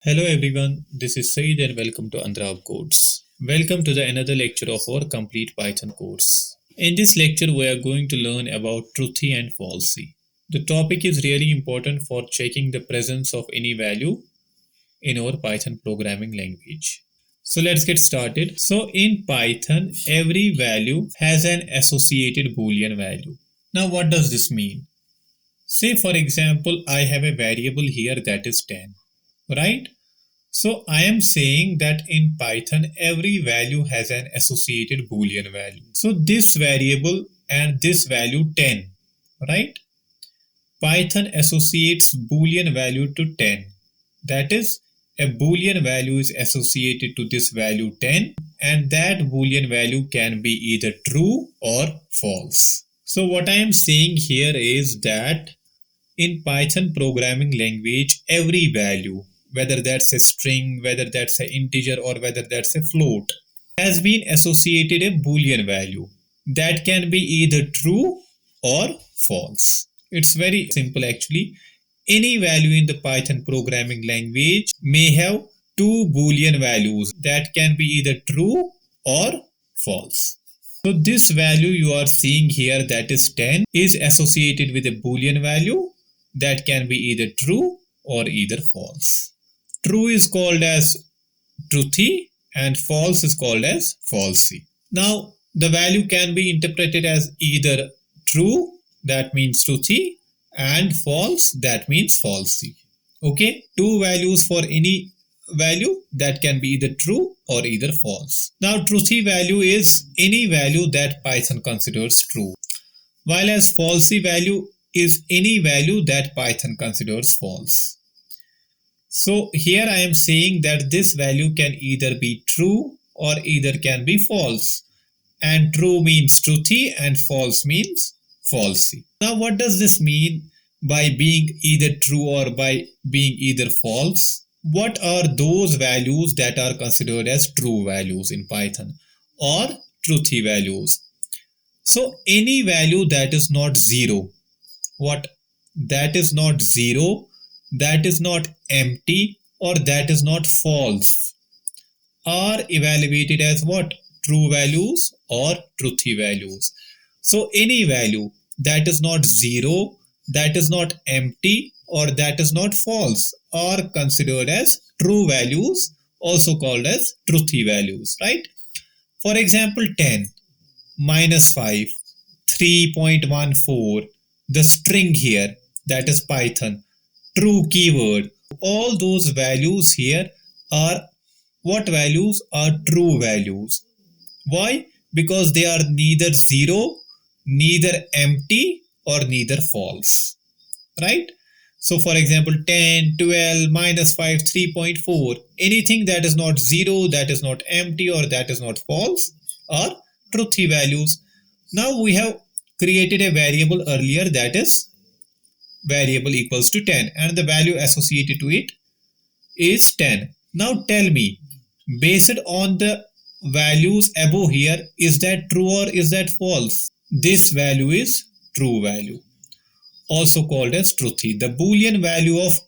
Hello everyone, this is Said and welcome to AndrabCodes. Welcome to the another lecture of our complete Python course. In this lecture, we are going to learn about Truthy and Falsy. The topic is really important for checking the presence of any value in our Python programming language. So let's get started. So in Python, every value has an associated Boolean value. Now what does this mean? Say for example, I have a variable here that is 10, right? So I am saying that in Python, every value has an associated Boolean value. So this variable and this value 10, right? Python associates Boolean value to 10. That is, a Boolean value is associated to this value 10, and that Boolean value can be either true or false. So what I am saying here is that in Python programming language, every value, whether that's a string, whether that's an integer, or whether that's a float, has been associated a Boolean value that can be either true or false. It's very simple actually. Any value in the Python programming language may have two Boolean values that can be either true or false. So this value you are seeing here, that is 10, is associated with a Boolean value that can be either true or either false. True is called as truthy and false is called as falsy. Now the value can be interpreted as either true, that means truthy, and false, that means falsy. Okay, two values for any value that can be either true or either false. Now truthy value is any value that Python considers true, while as falsy value is any value that Python considers false. So here I am saying that this value can either be true or either can be false. And true means truthy and false means falsy. Now what does this mean by being either true or by being either false? What are those values that are considered as true values in Python or truthy values? So any value that is not 0, what? That is not 0, that is not empty, or that is not false, are evaluated as what? True values or truthy values. So any value that is not 0, that is not empty, or that is not false are considered as true values, also called as truthy values, right? For example, 10, minus 5, 3.14, the string here, that is Python, true keyword, all those values here are what values? Are true values. Why? Because they are neither 0, neither empty, or neither false, right? So for example, 10, 12, minus 5, 3.4, anything that is not 0, that is not empty, or that is not false are truthy values. Now we have created a variable earlier, that is variable equals to 10, and the value associated to it is 10. Now tell me, based on the values above here, is that true or is that false? This value is true value, also called as truthy. The Boolean value of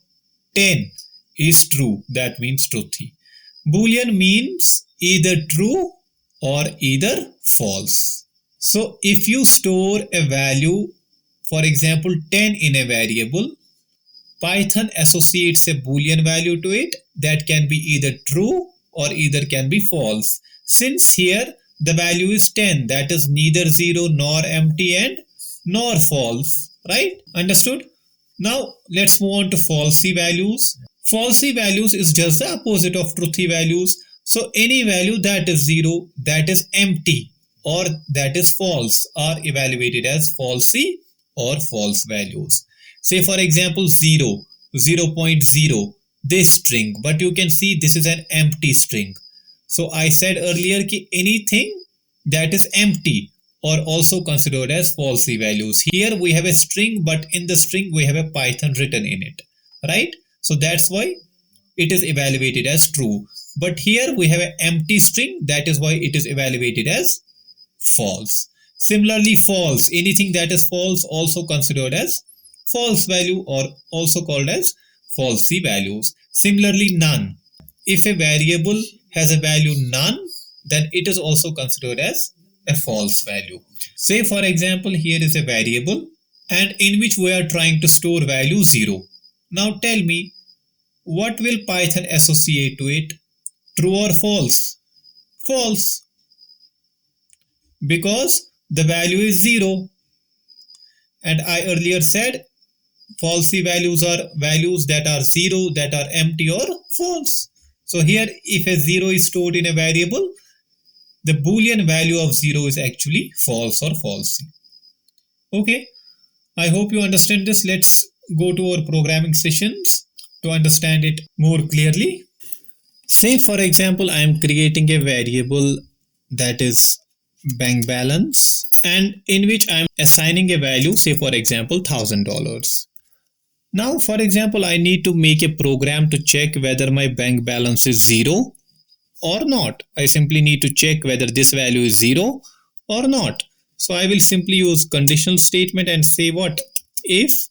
10 is true, that means truthy. Boolean means either true or either false. So if you store a value, for example 10 in a variable, Python associates a Boolean value to it that can be either true or either can be false. Since here the value is 10, that is neither 0 nor empty and nor false, right? Understood? Now let's move on to falsy values. Falsy values is just the opposite of truthy values. So any value that is 0, that is empty, or that is false are evaluated as falsy or false values. Say for example 0, 0.0, this string, but you can see this is an empty string. So I said earlier ki anything that is empty or also considered as falsy values. Here we have a string, but in the string we have a Python written in it, right? So that's why it is evaluated as true. But here we have an empty string, that is why it is evaluated as false. Similarly, false, anything that is false also considered as false value or also called as falsy values. Similarly, none. If a variable has a value none, then it is also considered as a false value. Say for example, here is a variable and in which we are trying to store value 0. Now tell me, what will Python associate to it? True or false? False. Because the value is 0. And I earlier said falsy values are values that are 0, that are empty or false. So here if a 0 is stored in a variable, the Boolean value of 0 is actually false or falsy. Okay, I hope you understand this. Let's go to our programming sessions to understand it more clearly. Say for example, I am creating a variable that is bank balance and in which I am assigning a value, say for example $1,000. Now for example, I need to make a program to check whether my bank balance is 0 or not. I simply need to check whether this value is 0 or not. So I will simply use conditional statement and say what? If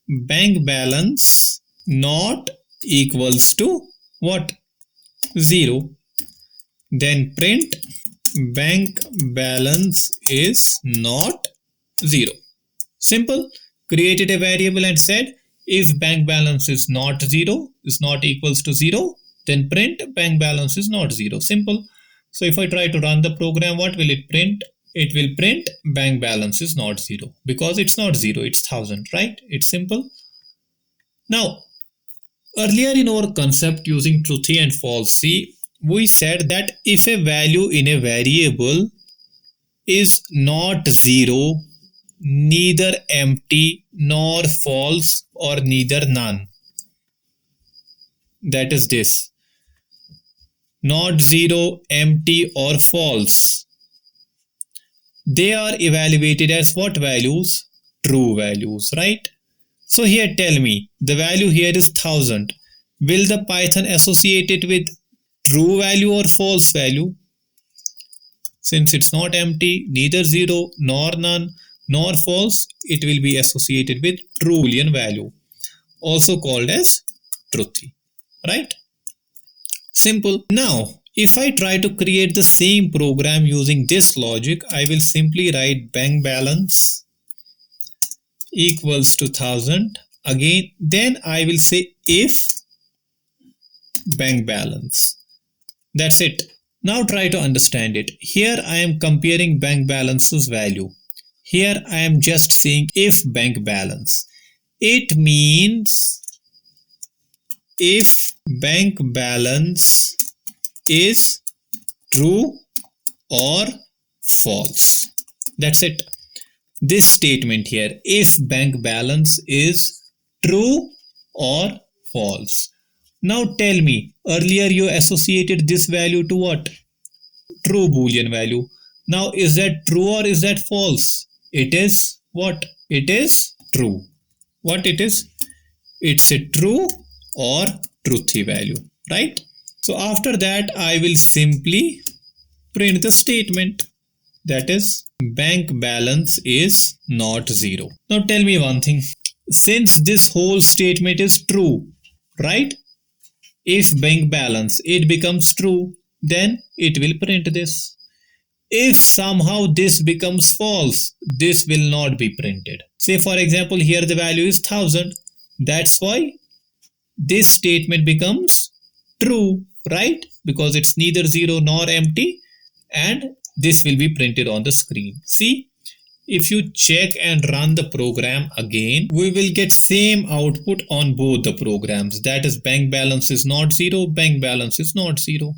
bank balance not equals to what? 0, then print bank balance is not 0. Simple. Created a variable and said if bank balance is not 0, is not equals to 0, then print bank balance is not 0. Simple. So if I try to run the program, what will it print? It will print bank balance is not 0 because it's not 0, it's 1000, right? It's simple. Now, earlier in our concept using Truthy and Falsy, we said that if a value in a variable is not 0, neither empty nor false or neither none, that is this, not 0, empty or false, they are evaluated as what values? True values, right? So here tell me, the value here is 1000. Will the Python associate it with true value or false value? Since it's not empty, neither 0 nor none nor false, it will be associated with true Boolean value, also called as truthy, right? Simple. Now, if I try to create the same program using this logic, I will simply write bank balance equals to 1000. Again, then I will say if bank balance. That's it. Now try to understand it. Here I am comparing bank balance's value. Here I am just saying if bank balance. It means if bank balance is true or false. That's it. This statement here, if bank balance is true or false. Now tell me, earlier you associated this value to what? True Boolean value. Now is that true or is that false? It is what? It is true. What it is? It's a true or truthy value, right? So after that, I will simply print the statement, that is bank balance is not 0. Now tell me one thing. Since this whole statement is true, right? If bank balance, it becomes true, then it will print this. If somehow this becomes false, this will not be printed. Say for example, here the value is 1000. That's why this statement becomes true, right? Because it's neither 0 nor empty, and this will be printed on the screen. See, if you check and run the program again, we will get same output on both the programs. That is bank balance is not 0, bank balance is not 0.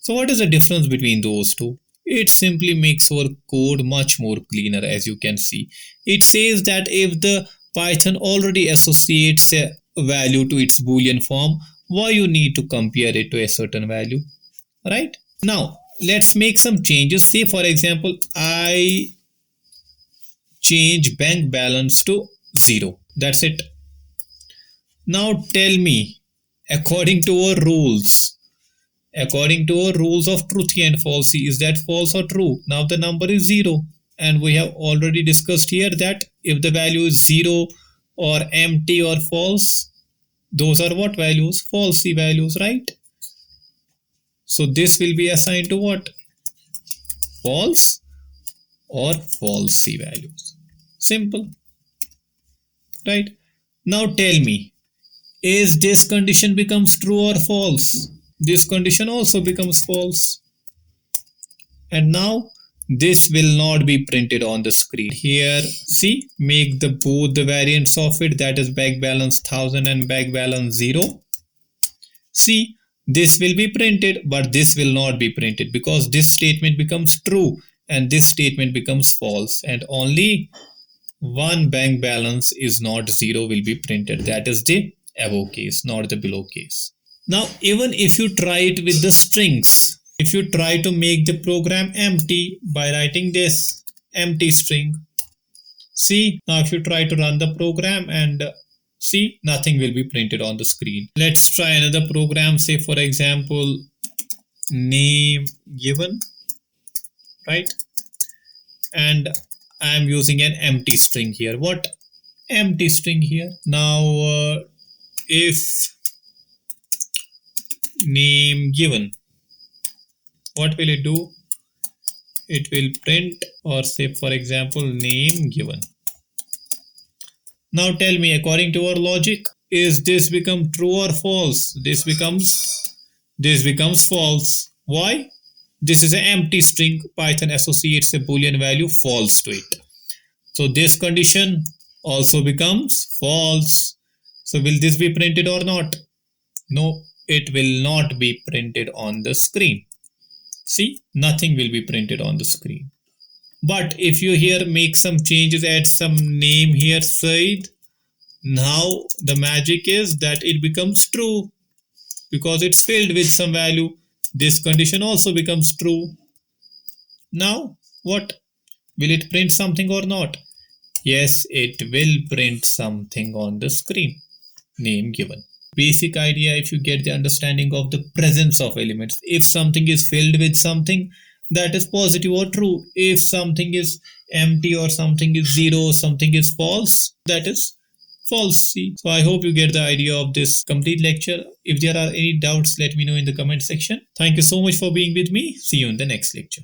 So what is the difference between those two? It simply makes our code much more cleaner, as you can see. It says that if the Python already associates a value to its Boolean form, why you need to compare it to a certain value, right? Now, let's make some changes. Say for example, I change bank balance to 0. That's it. Now tell me, according to our rules of Truthy and Falsy, is that false or true? Now the number is 0, and we have already discussed here that if the value is 0 or empty or false, Those are what values? Falsy values, right? So this will be assigned to what? False or falsy values. Simple, right? Now tell me, is this condition becomes true or false? This condition also becomes false. And now this will not be printed on the screen. Here, see, make the both the variants of it, that is back balance 1000 and back balance 0. See, this will be printed, but this will not be printed because this statement becomes true and this statement becomes false, and only one bank balance is not 0 will be printed. That is the above case, not the below case. Now, even if you try it with the strings, if you try to make the program empty by writing this empty string, see, now if you try to run the program and see, nothing will be printed on the screen. Let's try another program, say for example, name given, right? And I am using an empty string here. What empty string here? Now, if name given, what will it do? It will print, or say for example, name given. Now tell me, according to our logic, is this become true or false? This becomes false. Why? This is an empty string. Python associates a Boolean value false to it. So this condition also becomes false. So will this be printed or not? No, it will not be printed on the screen. See, nothing will be printed on the screen. But if you here make some changes, add some name here, Said, now the magic is that it becomes true because it's filled with some value. This condition also becomes true. Now, what? Will it print something or not? Yes, it will print something on the screen. Name given. Basic idea, if you get the understanding of the presence of elements. If something is filled with something, that is positive or true. If something is empty or something is 0 or something is false, that is false. So I hope you get the idea of this complete lecture. If there are any doubts, let me know in the comment section. Thank you so much for being with me. See you in the next lecture.